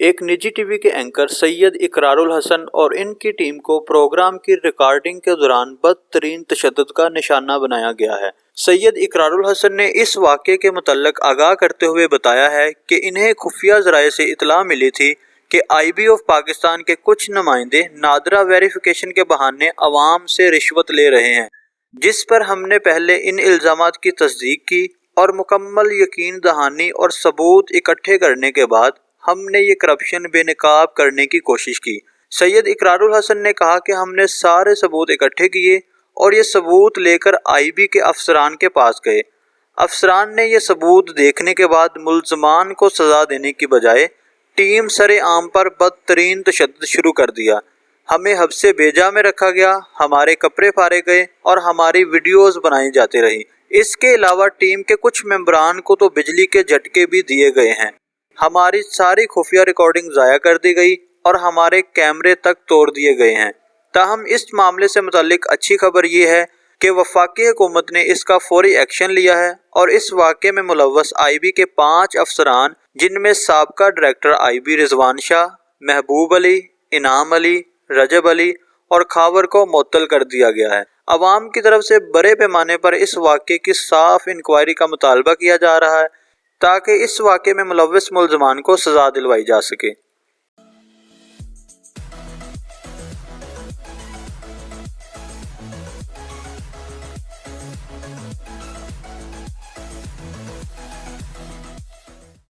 ایک نجی T V کے اینکر سید اقرار الحسن اور ان کی ٹیم کو پروگرام کی ریکارڈنگ کے دوران بدترین تشدد کا نشانہ بنایا گیا ہے۔ سید اقرار الحسن نے اس واقعے کے متعلق آگاہ کرتے ہوئے بتایا ہے کہ انہیں خفیہ ذرائع سے اطلاع ملی تھی کہ IB آف پاکستان کے کچھ نمائندے نادرہ ویریفیکیشن کے بہانے عوام سے رشوت لے رہے ہیں، جس پر ہم نے پہلے ان الزامات کی تصدیق کی اور مکمل یقین دہانی اور ثبوت اکٹھے کرنے کے بعد ہم نے یہ کرپشن بے نقاب کرنے کی کوشش کی۔ سید اقرار الحسن نے کہا کہ ہم نے سارے ثبوت اکٹھے کیے اور یہ ثبوت لے کر IB کے افسران کے پاس گئے۔ افسران نے یہ ثبوت دیکھنے کے بعد ملزمان کو سزا دینے کی بجائے ٹیم سر عام پر بدترین تشدد شروع کر دیا۔ ہمیں حبس بیجا میں رکھا گیا، ہمارے کپڑے پھاڑے گئے اور ہماری ویڈیوز بنائی جاتی رہی۔ اس کے علاوہ ٹیم کے کچھ ممبران کو تو بجلی کے جھٹکے بھی دیے گئے ہیں۔ ہماری ساری خفیہ ریکارڈنگ ضائع کر دی گئی اور ہمارے کیمرے تک توڑ دیے گئے ہیں۔ تاہم اس معاملے سے متعلق اچھی خبر یہ ہے کہ وفاقی حکومت نے اس کا فوری ایکشن لیا ہے اور اس واقعے میں ملوث IB کے 5 افسران، جن میں سابقہ ڈائریکٹر IB رضوان شاہ، محبوب علی، انعام علی، رجب علی اور خاور کو معطل کر دیا گیا ہے۔ عوام کی طرف سے بڑے پیمانے پر اس واقعے کی صاف انکوائری کا مطالبہ کیا جا رہا ہے تاکہ اس واقعے میں ملوث ملزمان کو سزا دلوائی جا سکے۔